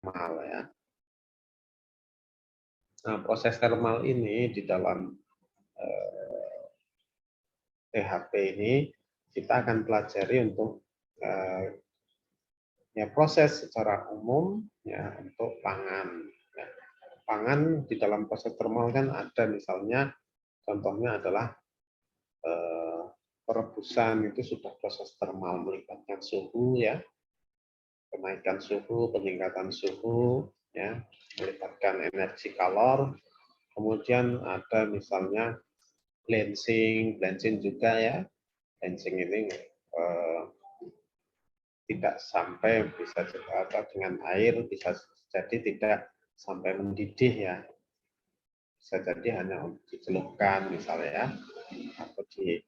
termal ya. Nah, proses termal ini di dalam THP ini kita akan pelajari untuk ya proses secara umum ya untuk pangan. Ya. Pangan di dalam proses termal kan ada misalnya contohnya adalah perebusan itu sudah proses termal melibatkan suhu ya, kenaikan suhu, peningkatan suhu ya, melibatkan energi kalor. Kemudian ada misalnya blanching juga ya. Blanching ini tidak sampai bisa dengan air, bisa jadi tidak sampai mendidih ya. Bisa jadi hanya dicelupkan misalnya ya, atau dipanaskan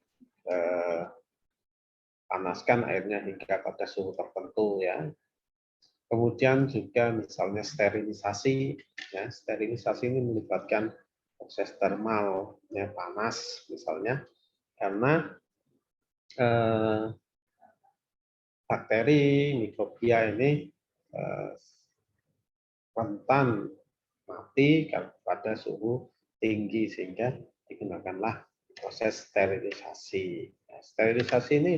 airnya hingga pada suhu tertentu ya. Kemudian juga misalnya sterilisasi, ya sterilisasi ini melibatkan proses termal, ya panas misalnya, karena bakteri mikrobia ini rentan mati pada suhu tinggi sehingga digunakanlah proses sterilisasi. Nah, sterilisasi ini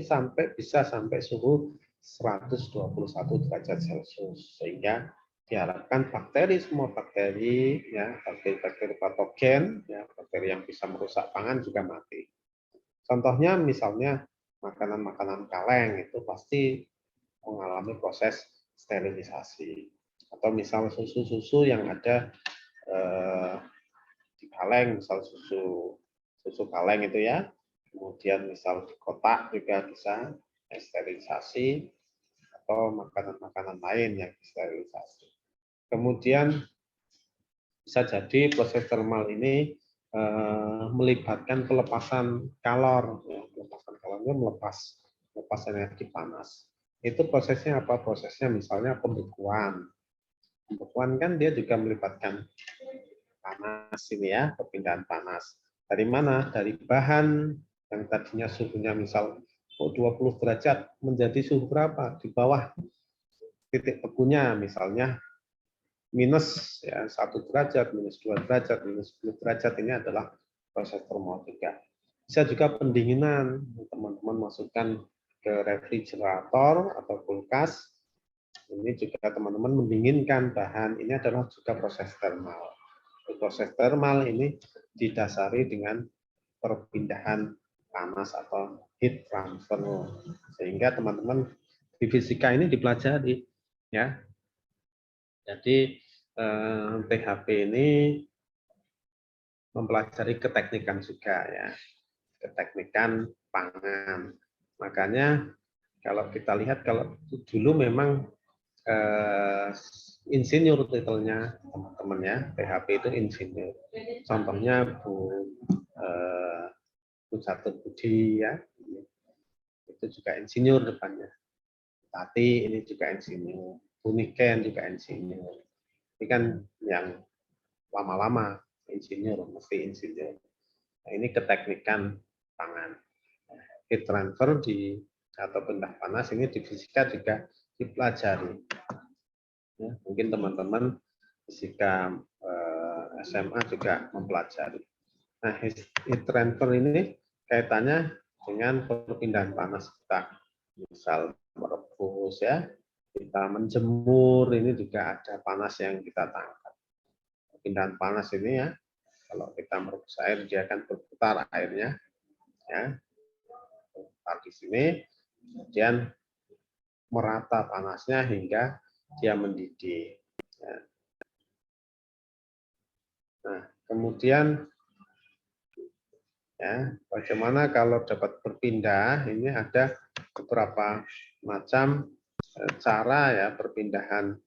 bisa sampai suhu 121 derajat Celcius sehingga diharapkan semua bakteri ya bakteri patogen ya bakteri yang bisa merusak pangan juga mati. Contohnya misalnya makanan-makanan kaleng itu pasti mengalami proses sterilisasi atau misal susu-susu yang ada di kaleng, misal susu kaleng itu ya, kemudian misal di kotak juga bisa sterilisasi atau makanan-makanan lain yang disterilisasi. Kemudian bisa jadi proses termal ini melibatkan pelepasan kalor, ya, pelepasan kalornya melepas energi panas. Itu prosesnya apa? Prosesnya misalnya pembekuan. Pembekuan kan dia juga melibatkan panas ini ya, perpindahan panas. Dari mana? Dari bahan yang tadinya suhunya misal 20 derajat menjadi suhu berapa? Di bawah titik bekunya misalnya minus ya 1 derajat, minus 2 derajat, minus 10 derajat ini adalah proses termal juga. Bisa juga pendinginan, teman-teman masukkan ke refrigerator atau kulkas. Ini juga teman-teman mendinginkan bahan, ini adalah juga proses termal. Proses termal ini didasari dengan perpindahan panas atau heat transfer, sehingga teman-teman di fisika ini dipelajari ya. Jadi THP ini mempelajari keteknikan juga ya, keteknikan pangan. Makanya kalau kita lihat kalau dulu memang insinyur titelnya teman-teman ya, THP itu insinyur. Contohnya Bu Catur Budi ya, itu juga insinyur depannya. Tati ini juga insinyur, Bu Niken juga insinyur. Ini kan yang lama-lama insinyur, mesti insinyur. Nah, ini keteknikan pangan. Heat transfer atau pindah panas ini di fisika juga dipelajari. Ya, mungkin teman-teman fisika SMA juga mempelajari. Nah, heat transfer ini kaitannya dengan perpindahan panas kita. Misal merebus ya, kita menjemur, ini juga ada panas yang kita tangkap. Perpindahan panas ini ya, kalau kita merebus air dia akan berputar airnya, ya, berputar di sini, kemudian merata panasnya hingga dia mendidih. Ya. Nah, kemudian ya, bagaimana kalau dapat berpindah? Ini ada beberapa macam cara ya perpindahan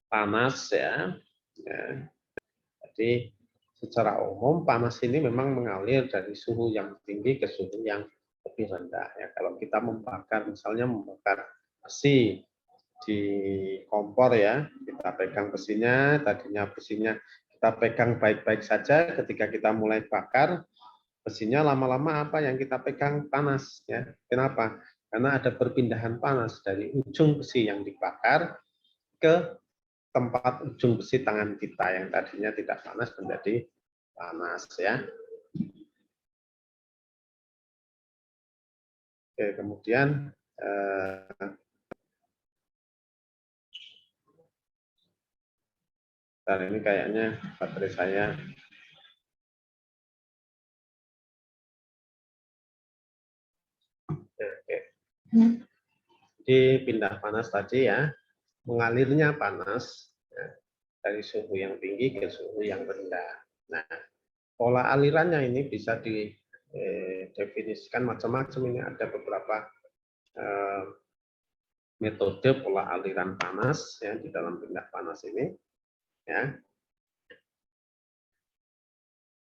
panas ya. Ya. Jadi secara umum panas ini memang mengalir dari suhu yang tinggi ke suhu yang lebih rendah ya. Kalau kita membakar misalnya membakar besi di kompor ya, kita pegang besinya, tadinya besinya kita pegang baik-baik saja, ketika kita mulai bakar besinya lama-lama apa yang kita pegang panas ya. Kenapa? Karena ada perpindahan panas dari ujung besi yang dibakar ke tempat ujung besi tangan kita yang tadinya tidak panas menjadi panas ya. Oke, kemudian ini kayaknya baterai saya oke. Di pindah panas tadi ya, mengalirnya panas ya, dari suhu yang tinggi ke suhu yang rendah. Nah, pola alirannya ini bisa didefinisikan macam-macam. Ini ada beberapa metode pola aliran panas ya di dalam pindah panas ini. Ya.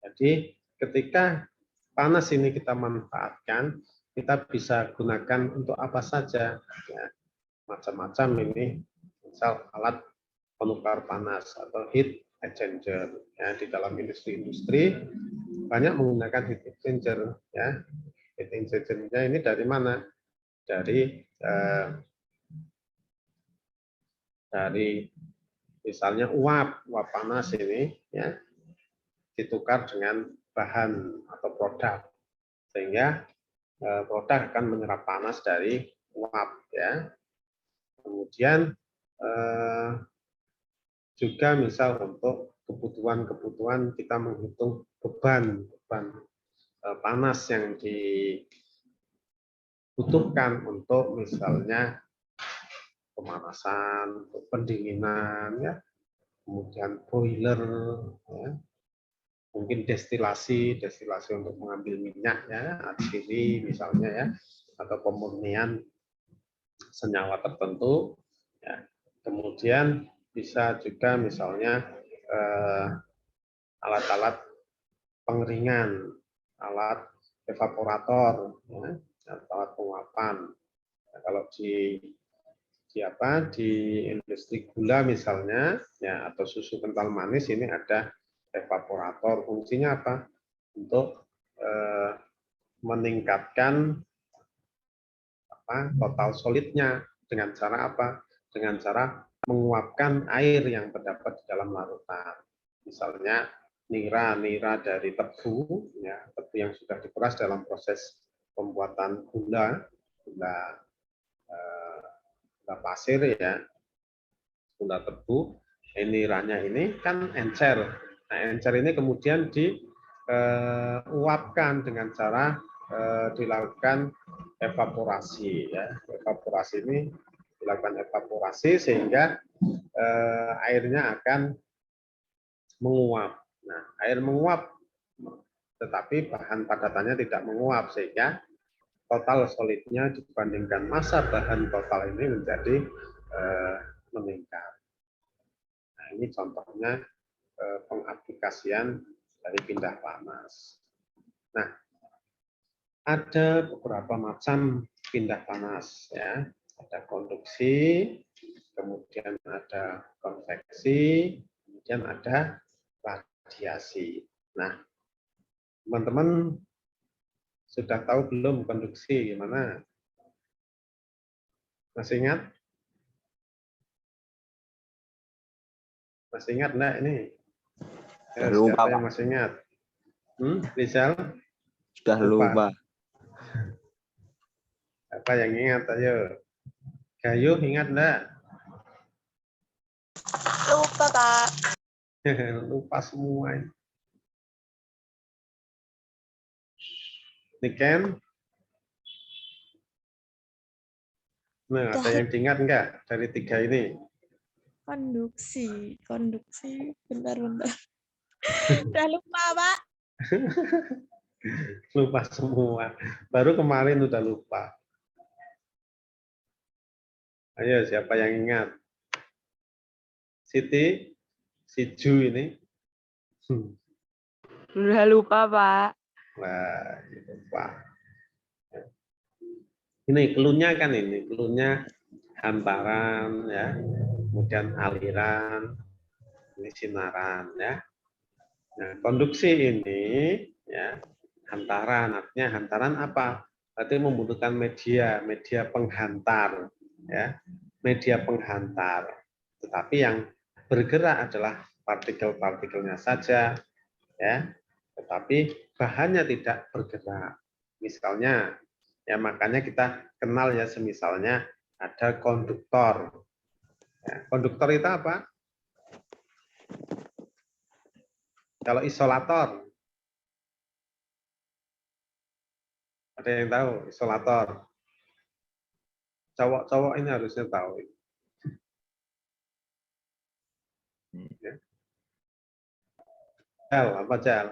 Jadi ketika panas ini kita manfaatkan, kita bisa gunakan untuk apa saja. Ya. Macam-macam ini, misal alat penukar panas atau heat exchanger. Ya, di dalam industri-industri banyak menggunakan heat exchanger. Ya. Heat exchanger-nya ini dari mana? Dari misalnya uap panas ini ya ditukar dengan bahan atau produk sehingga produk akan menyerap panas dari uap ya. Kemudian juga misal untuk kebutuhan kita menghitung beban panas yang dibutuhkan untuk misalnya pemanasan, pendinginan ya, kemudian boiler ya, mungkin destilasi untuk mengambil minyak ya, atsiri misalnya ya, atau pemurnian senyawa tertentu ya. Kemudian bisa juga misalnya alat-alat pengeringan, alat evaporator ya, alat penguapan. Nah, kalau di industri gula misalnya ya, atau susu kental manis ini ada evaporator. Fungsinya apa? Untuk meningkatkan total solidnya dengan cara apa? Dengan cara menguapkan air yang terdapat di dalam larutan. Misalnya nira dari tebu, ya, tebu yang sudah diperas dalam proses pembuatan gula pasir ya, gula tebu. Niranya ini kan encer. Nah, encer ini kemudian diuapkan dengan cara dilakukan evaporasi ya. Evaporasi ini dilakukan evaporasi sehingga airnya akan menguap. Nah, air menguap tetapi bahan padatannya tidak menguap sehingga total solidnya dibandingkan massa bahan total ini menjadi meningkat. Nah, ini contohnya pengaplikasian dari pindah panas. Nah, ada beberapa macam pindah panas ya. Ada konduksi, kemudian ada konveksi, kemudian ada radiasi. Nah, teman-teman sudah tahu belum konduksi gimana? Masih ingat? Masih ingat enggak ini? Lupa, siapa yang masih ingat? Rizal? Sudah lupa. Apa yang ingat? Ayo. Gayo ingat enggak? Lupa, Pak. Lupa semua. Niken? Nah, ada yang diingat enggak dari tiga ini? Konduksi, bentar. Udah lupa, Pak. Lupa semua. Baru kemarin udah lupa. Ayo, siapa yang ingat? Siti? Si Ju ini? Udah lupa, Pak. Wah, lupa. Ini cluenya kan ini, cluenya hantaran ya, kemudian aliran, ini sinaran ya. Nah, konduksi ini ya, hantaran, artinya hantaran apa? Berarti membutuhkan media penghantar ya, media penghantar. Tetapi yang bergerak adalah partikel-partikelnya saja, ya. Tetapi bahannya tidak bergerak. Misalnya, ya makanya kita kenal ya, semisalnya ada konduktor. Ya, konduktor itu apa? Kalau isolator, ada yang tahu isolator? Cowok-cowok ini harusnya tahu. Ya. Gel, apa gel?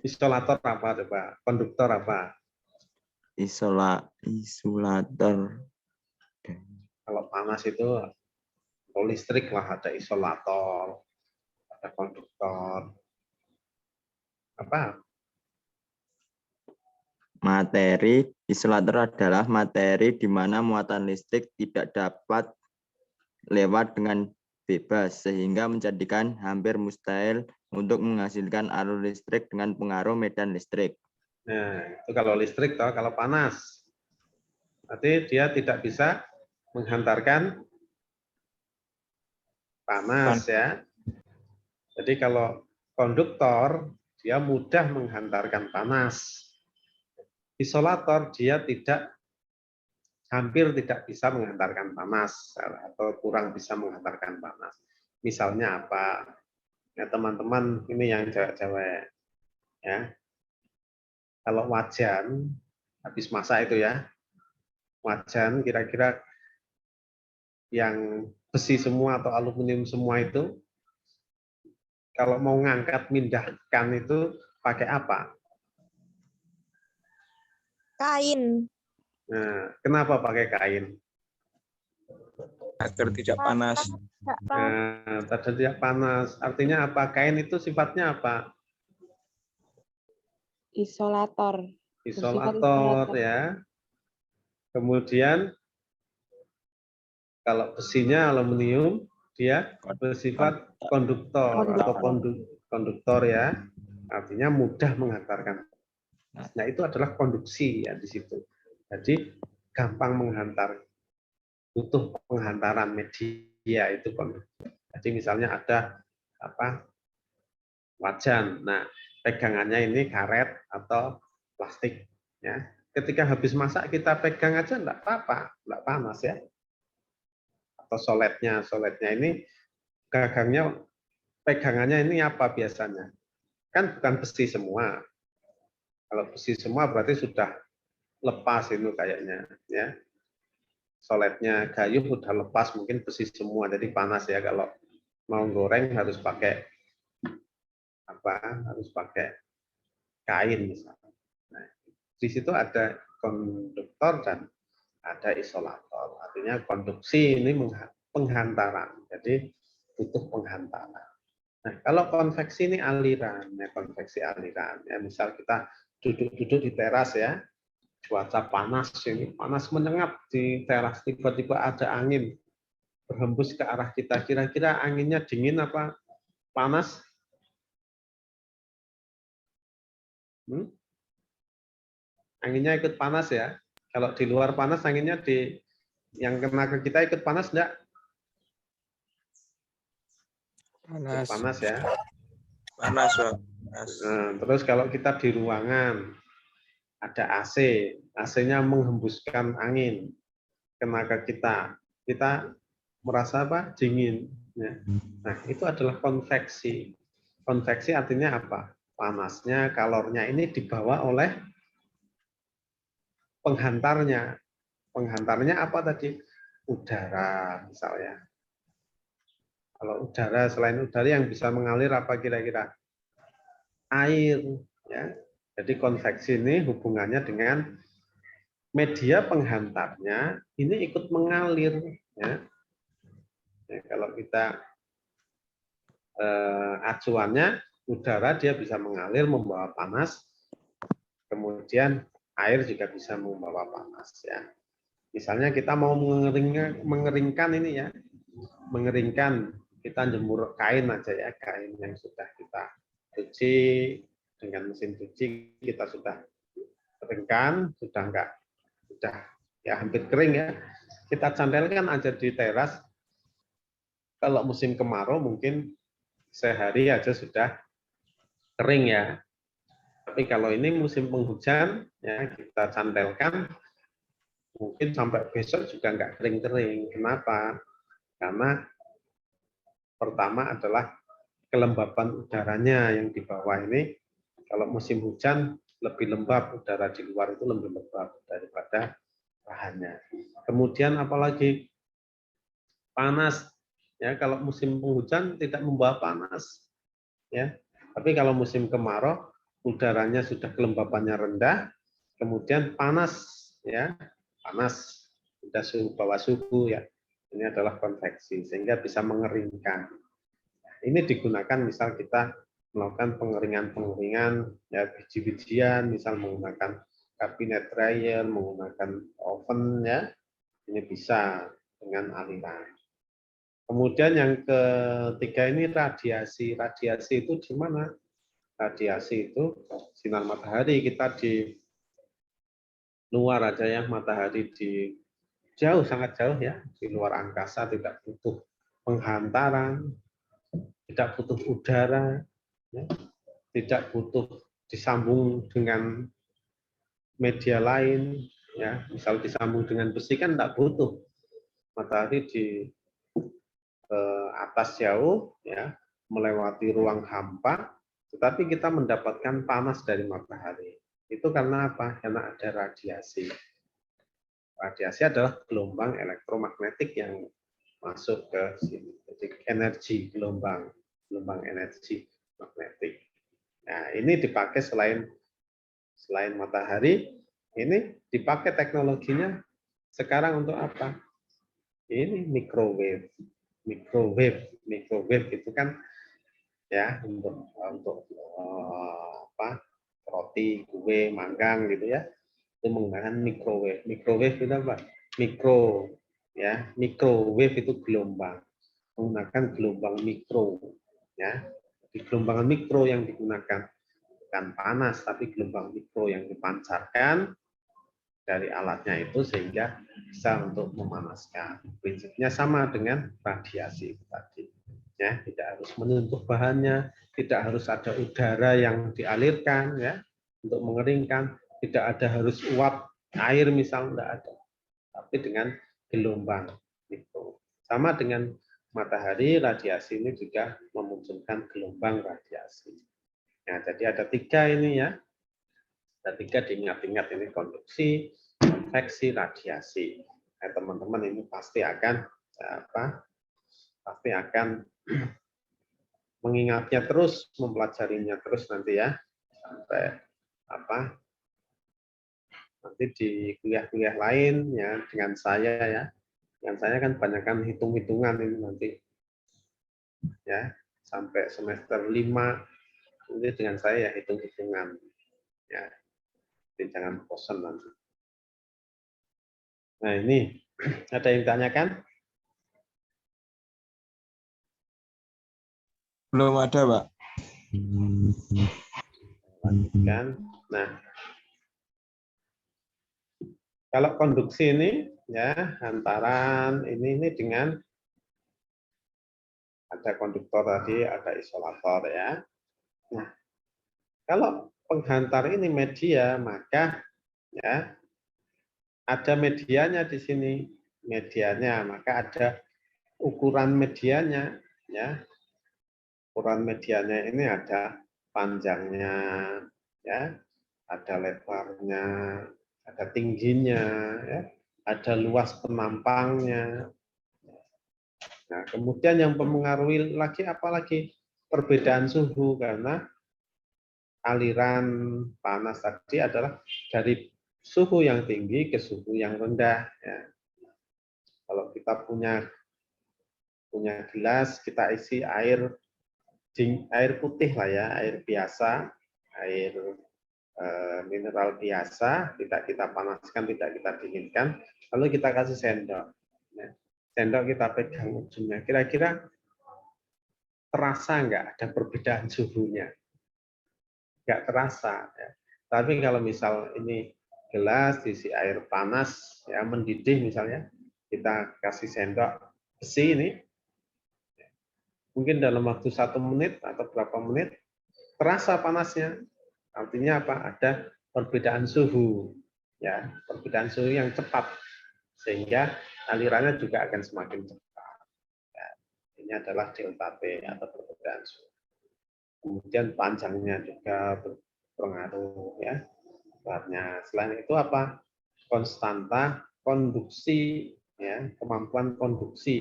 Isolator apa coba? Konduktor apa? Isolator. Kalau panas itu, kalau listrik lah ada isolator, ada konduktor. Apa? Materi isolator adalah materi di mana muatan listrik tidak dapat lewat dengan bebas sehingga menjadikan hampir mustahil untuk menghasilkan arus listrik dengan pengaruh medan listrik. Nah, itu kalau listrik, toh, kalau panas. Berarti dia tidak bisa menghantarkan panas ya. Jadi kalau konduktor dia mudah menghantarkan panas. Isolator dia hampir tidak bisa menghantarkan panas atau kurang bisa menghantarkan panas. Misalnya apa? Ya teman-teman ini yang cewek-cewek ya. Kalau wajan habis masak itu ya. Wajan kira-kira yang besi semua atau aluminium semua itu kalau mau ngangkat mindahkan itu pakai apa? Kain. Nah, kenapa pakai kain? Agar tidak panas. Nah, tidak panas. Artinya apa? Kain itu sifatnya apa? Isolator. Isolator ya. Kemudian kalau besinya aluminium, dia bersifat konduktor atau konduktor ya. Artinya mudah menghantarkan. Nah, itu adalah konduksi ya di situ. Jadi gampang menghantar, butuh penghantaran media itu konduktor. Jadi misalnya ada apa wajan, nah pegangannya ini karet atau plastik ya. Ketika habis masak kita pegang aja enggak apa-apa, enggak panas ya. Atau soletnya ini gagangnya pegangannya ini apa biasanya? Kan bukan besi semua. Kalau besi semua berarti sudah lepas itu kayaknya ya. Soletnya gayung udah lepas, mungkin besi semua jadi panas ya. Kalau mau goreng harus pakai apa? Harus pakai kain misalnya. Nah, di situ ada konduktor dan ada isolator. Artinya konduksi ini penghantaran. Jadi butuh penghantaran. Nah, kalau konveksi ini aliran, ya konveksi aliran. Ya, misal kita duduk-duduk di teras ya, cuaca panas ini, panas menyengat di teras, tiba-tiba ada angin berhembus ke arah kita. Kira-kira anginnya dingin apa panas? Anginnya ikut panas ya. Kalau di luar panas, anginnya yang kena ke kita ikut panas enggak? Panas. Panas ya. Panas, Pak. Panas. Nah, terus kalau kita di ruangan ada AC, AC-nya menghembuskan angin kena ke kita, kita merasa apa? Dingin. Ya. Nah, itu adalah konveksi. Konveksi artinya apa? Panasnya, kalornya ini dibawa oleh penghantarnya. Penghantarnya apa tadi? Udara misalnya. Kalau udara, selain udara yang bisa mengalir apa kira-kira? Air. Ya. Jadi konveksi ini hubungannya dengan media penghantarnya ini ikut mengalir. Ya. Ya, kalau kita acuannya udara dia bisa mengalir membawa panas, kemudian air juga bisa membawa panas. Ya. Misalnya kita mau mengeringkan ini ya, mengeringkan kita jemur kain aja ya, kain yang sudah kita cuci dengan mesin cuci kita sudah keringkan, sudah ya hampir kering ya, kita cantelkan aja di teras, Kalau musim kemarau mungkin sehari aja sudah kering ya. Tapi kalau ini musim penghujan, ya kita cantelkan, mungkin sampai besok juga nggak kering-kering. Kenapa? Karena pertama adalah kelembapan udaranya yang di bawah ini. Kalau musim hujan lebih lembab, udara di luar itu lebih lembab daripada bahannya. Kemudian apalagi panas. Ya, kalau musim penghujan tidak membawa panas. Ya, tapi kalau musim kemarau udaranya sudah kelembapannya rendah, kemudian panas, ya panas, sudah suhu bawah suhu ya. Ini adalah konveksi sehingga bisa mengeringkan. Ini digunakan misal kita melakukan pengeringan ya biji-bijian, misal menggunakan cabinet dryer, menggunakan oven ya. Ini bisa dengan aliran. Kemudian yang ketiga ini radiasi. Radiasi itu di mana? Radiasi itu sinar matahari, kita di luar aja ya, matahari di jauh, sangat jauh ya, di luar angkasa, tidak butuh penghantaran, tidak butuh udara, ya, tidak butuh disambung dengan media lain, ya, misal disambung dengan besi kan tidak butuh. Matahari di atas jauh, ya, melewati ruang hampa, tetapi kita mendapatkan panas dari matahari. Itu karena apa? Karena ada radiasi. Radiasi adalah gelombang elektromagnetik yang masuk ke sini. Jadi energi gelombang energi magnetik. Nah, ini dipakai selain matahari, ini dipakai teknologinya sekarang untuk apa? Ini microwave. Microwave itu kan ya untuk apa? Roti, kue, manggang gitu ya. Itu menggunakan microwave. Microwave itu apa? Mikro ya. Microwave itu gelombang. Menggunakan gelombang mikro ya. Di gelombang mikro yang digunakan bukan panas tapi gelombang mikro yang dipancarkan dari alatnya itu sehingga bisa untuk memanaskan. Prinsipnya sama dengan radiasi tadi. Ya, tidak harus menyentuh bahannya, tidak harus ada udara yang dialirkan ya untuk mengeringkan, tidak ada harus uap air misal tidak ada. Tapi dengan gelombang itu. Sama dengan matahari, radiasi ini juga memunculkan gelombang radiasi. Nah, jadi ada tiga ini ya. Ada tiga diingat-ingat ini konduksi, konveksi, radiasi. Nah, teman-teman ini pasti akan mengingatnya terus, mempelajarinya terus nanti ya sampai nanti di kuliah-kuliah lain ya dengan saya ya. Dengan saya kan banyakkan hitung-hitungan ini nanti ya sampai semester 5 nanti dengan saya ya hitung-hitungan ya. Jadi jangan bosan nanti. Nah ini ada yang ditanyakan? Belum ada, Pak. Lanjutkan. Nah, kalau konduksi ini ya hantaran ini dengan ada konduktor tadi, ada isolator ya. Nah, kalau penghantar ini media, maka ya ada medianya di sini, medianya, maka ada ukuran medianya ya. Ukuran medianya ini ada panjangnya ya, ada lebarnya, ada tingginya ya, ada luas penampangnya. Nah, kemudian yang mempengaruhi lagi apalagi perbedaan suhu karena aliran panas tadi adalah dari suhu yang tinggi ke suhu yang rendah. Ya. Kalau kita punya gelas, kita isi air putih lah ya, air biasa, air mineral biasa, tidak kita panaskan, tidak kita dinginkan, lalu kita kasih sendok. Ya. Sendok kita pegang ujungnya, kira-kira terasa nggak ada perbedaan suhunya? Nggak terasa. Ya. Tapi kalau misal ini gelas diisi air panas, ya mendidih misalnya, kita kasih sendok besi ini, mungkin dalam waktu 1 menit atau berapa menit terasa panasnya. Artinya apa? Ada perbedaan suhu, ya, perbedaan suhu yang cepat, sehingga alirannya juga akan semakin cepat. Ya, ini adalah delta T atau perbedaan suhu. Kemudian panjangnya juga berpengaruh, ya. Selain itu apa? Konstanta konduksi, ya, kemampuan konduksi,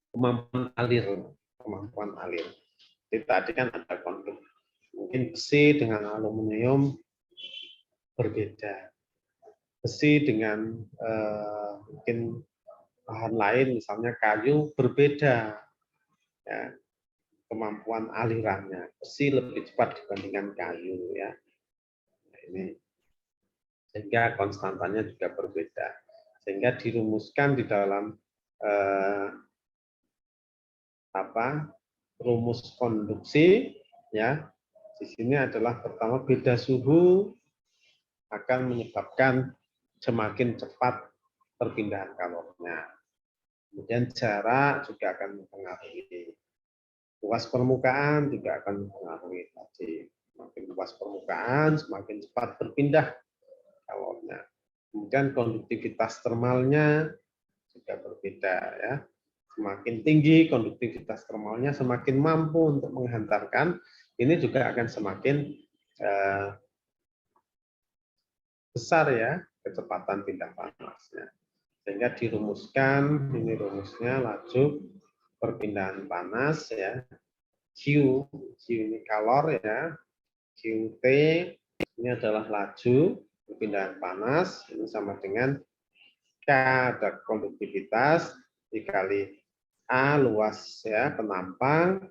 kemampuan alir. Jadi tadi kan ada konduksi. Mungkin besi dengan aluminium berbeda. Besi dengan mungkin bahan lain, misalnya kayu, berbeda. Ya, kemampuan alirannya. Besi lebih cepat dibandingkan kayu. Ya. Nah, ini. Sehingga konstantanya juga berbeda. Sehingga dirumuskan di dalam rumus konduksi, ya. Di sini adalah pertama beda suhu akan menyebabkan semakin cepat perpindahan kalornya. Kemudian jarak juga akan mempengaruhi. Luas permukaan juga akan mempengaruhi tadi. Semakin luas permukaan, semakin cepat berpindah kalornya. Kemudian konduktivitas termalnya juga berbeda, ya. Semakin tinggi konduktivitas termalnya, semakin mampu untuk menghantarkan. Ini juga akan semakin besar, ya, kecepatan pindah panasnya. Sehingga dirumuskan, ini rumusnya laju perpindahan panas, ya. Q ini kalor, ya. QT ini adalah laju perpindahan panas, ini sama dengan K ada konduktivitas dikali A luas, ya, penampang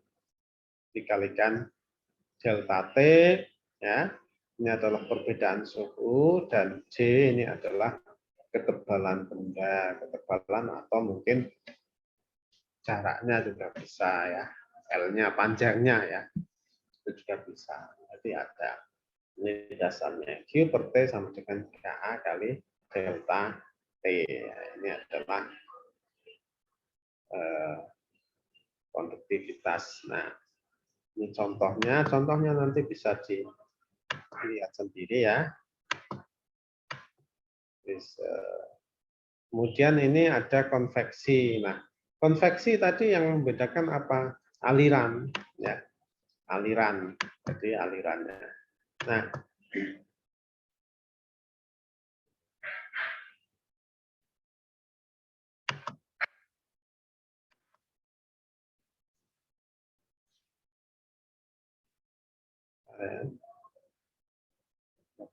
dikalikan delta T, ya. Ini adalah perbedaan suhu, dan J ini adalah ketebalan benda, ketebalan atau mungkin jaraknya juga bisa, ya. L-nya panjangnya, ya. Itu juga bisa. Jadi ada ini dasarnya Q per T sama dengan KA kali delta T. Ini adalah konduktivitas. Nah, ini contohnya nanti bisa dilihat sendiri, ya. Kemudian ini ada konveksi. Nah, konveksi tadi yang membedakan apa? Aliran, ya. Aliran. Jadi alirannya. Nah,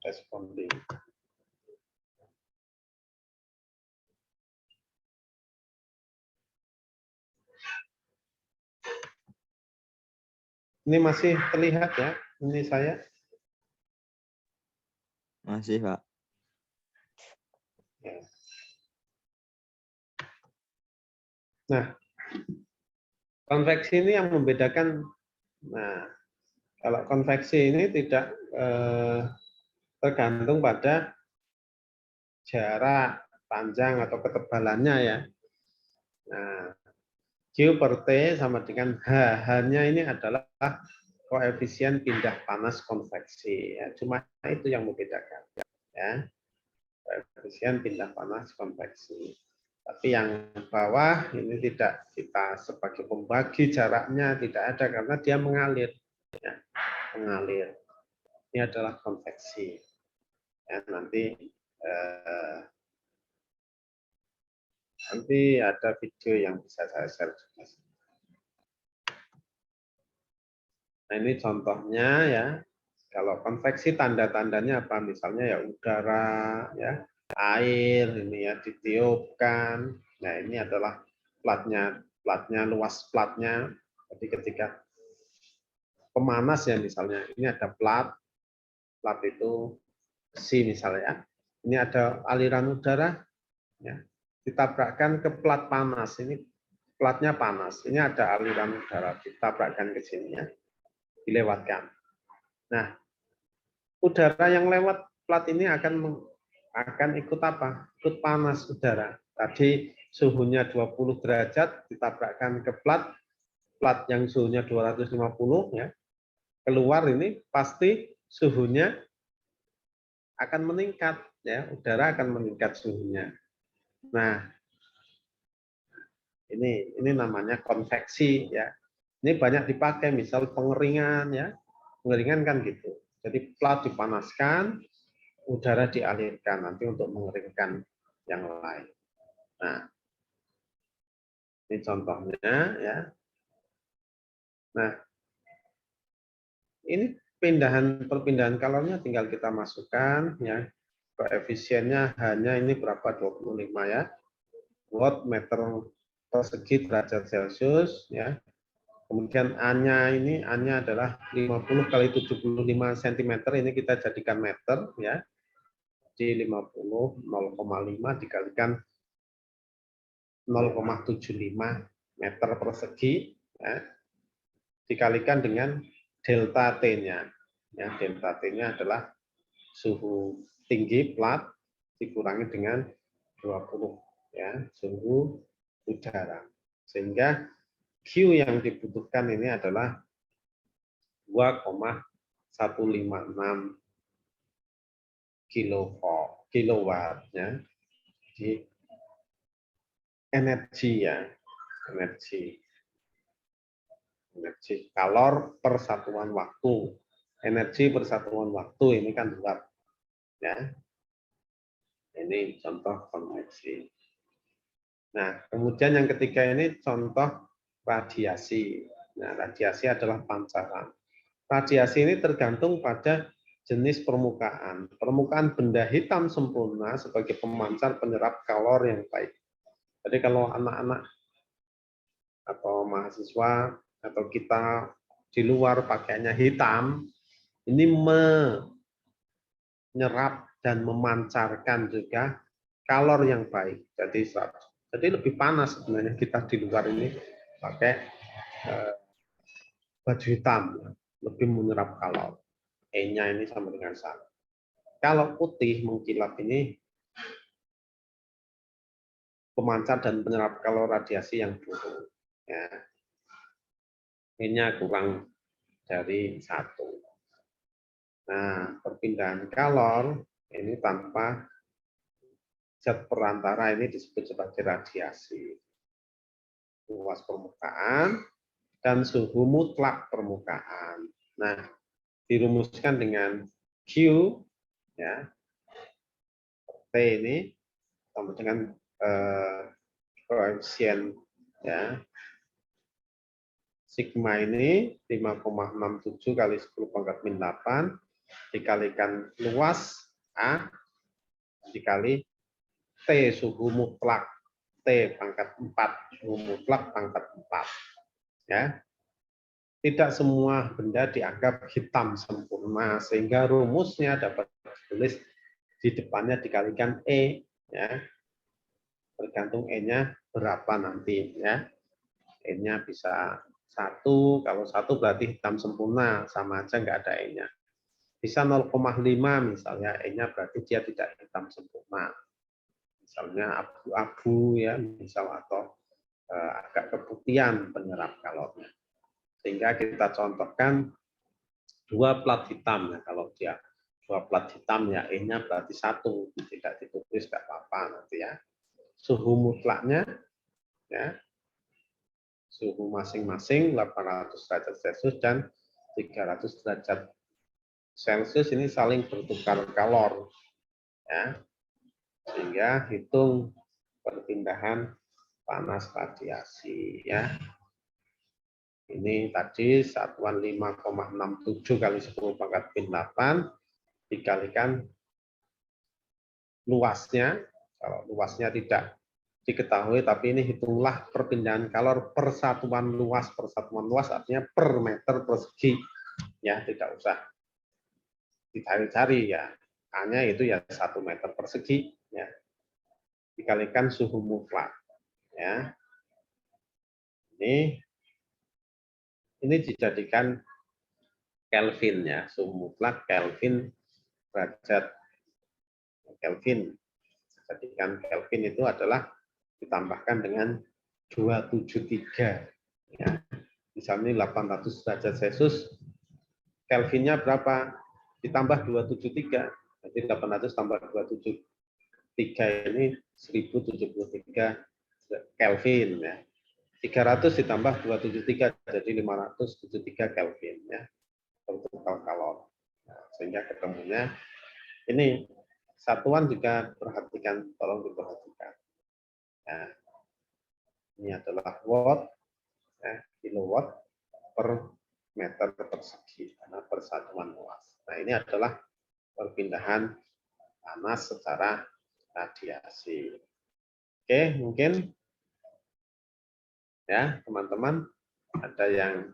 responding. Ini masih terlihat, ya? Ini saya. Masih, Pak. Ya. Nah, konveksi ini yang membedakan. Nah, kalau konveksi ini tidak tergantung pada jarak, panjang, atau ketebalannya, ya. Nah, Q per T sama dengan H. H-nya ini adalah koefisien pindah panas konveksi. Ya, cuma itu yang membedakan. Ya. Koefisien pindah panas konveksi. Tapi yang bawah ini tidak kita sebagai pembagi jaraknya tidak ada karena dia mengalir. Ya, mengalir. Ini adalah konveksi. Ya, nanti ada video yang bisa saya share juga. Nah, ini contohnya, ya. Kalau konveksi tanda-tandanya apa? Misalnya ya udara, ya, air, ini ya ditiupkan. Nah, ini adalah platnya luas platnya. Jadi ketika pemanas, ya, misalnya ini ada plat itu besi misalnya. Ini ada aliran udara, ya, ditabrakkan ke plat panas. Ini platnya panas. Ini ada aliran udara ditabrakkan ke sini, ya, dilewatkan. Nah, udara yang lewat plat ini akan ikut apa? Ikut panas udara. Tadi suhunya 20 derajat ditabrakkan ke plat plat yang suhunya 250 ya, keluar ini pasti suhunya akan meningkat ya, udara akan meningkat suhunya. Nah, ini namanya konveksi ya. Ini banyak dipakai misal pengeringan ya. Pengeringan kan gitu. Jadi plat dipanaskan, udara dialirkan nanti untuk mengeringkan yang lain. Nah, ini contohnya ya. Nah, ini perpindahan kalornya tinggal kita masukkan ya. Koefisiennya hanya ini berapa 25 ya. Watt meter persegi derajat Celcius ya. Kemudian A-nya ini A-nya adalah 50 kali 75 cm, ini kita jadikan meter ya. Di 50 0,5 dikalikan 0,75 meter persegi ya. Dikalikan dengan delta T-nya. Ya, delta T-nya adalah suhu tinggi plat dikurangi dengan 20 ya, suhu udara. Sehingga Q yang dibutuhkan ini adalah 2,156 kilowatt ya. Di energi ya, energi kalor per satuan waktu. Energi per satuan waktu ini kan watt ya. Ini contoh konveksi. Nah, kemudian yang ketiga ini contoh radiasi. Nah, radiasi adalah pancaran. Radiasi ini tergantung pada jenis permukaan. Permukaan benda hitam sempurna sebagai pemancar penyerap kalor yang baik. Jadi kalau anak-anak atau mahasiswa atau kita di luar pakaiannya hitam, ini menyerap dan memancarkan juga kalor yang baik. Jadi lebih panas sebenarnya kita di luar ini pakai baju hitam, lebih menyerap kalor. E-nya ini sama dengan 1. Kalau putih mengkilap ini pemancar dan penyerap kalor radiasi yang buruk. Ya. E-nya kurang dari 1. Nah, perpindahan kalor ini tanpa zat perantara ini disebut sebagai radiasi. Luas permukaan dan suhu mutlak permukaan. Nah, dirumuskan dengan Q ya. T ini sama dengan koefisien ya. Sigma ini 5,67 kali 10 pangkat min 8 dikalikan luas A dikali T suhu mutlak T pangkat 4 suhu mutlak pangkat 4 ya. Tidak semua benda dianggap hitam sempurna sehingga rumusnya dapat ditulis di depannya dikalikan E ya. Tergantung E-nya berapa nanti ya. E-nya bisa 1, kalau 1 berarti hitam sempurna, sama aja nggak ada E-nya. Bisa 0,5 misalnya, E-nya berarti dia tidak hitam sempurna. Misalnya abu-abu ya, misal atau agak keputihan penyerap kalornya. Sehingga kita contohkan 2 plat hitam ya, kalau dia 2 plat hitam ya E-nya berarti 1, tidak ditulis nggak apa-apa nanti ya. Suhu mutlaknya ya, suhu masing-masing 800 derajat Celcius dan 300 derajat Celcius ini saling bertukar kalor ya. Sehingga hitung perpindahan panas radiasi ya. Ini tadi satuan 5,67 kali 10 pangkat min 8 dikalikan luasnya. Kalau luasnya tidak diketahui, tapi ini hitunglah perpindahan kalor per satuan luas. Per satuan luas artinya per meter persegi. Ya, tidak usah dicari-cari ya. Hanya itu ya 1 meter persegi. Ya. Dikalikan suhu mutlak. Ya. Ini dijadikan Kelvin ya, suhu mutlak Kelvin derajat Kelvin. Jadikan Kelvin itu adalah ditambahkan dengan 273 ya. misalnya 800 derajat Celcius, Kelvinnya berapa? Ditambah 273, jadi 800 tambah 273 ini 1073 Kelvin ya. 300 ditambah 273 jadi 573 Kelvin ya. Total kalor. Nah, sehingga ketemunya ini satuan juga perhatikan, tolong diperhatikan. Nah, ini adalah watt, ya, kilowatt per meter persegi karena persatuan luas. Nah, ini adalah perpindahan panas secara radiasi. Oke, mungkin ya teman-teman ada yang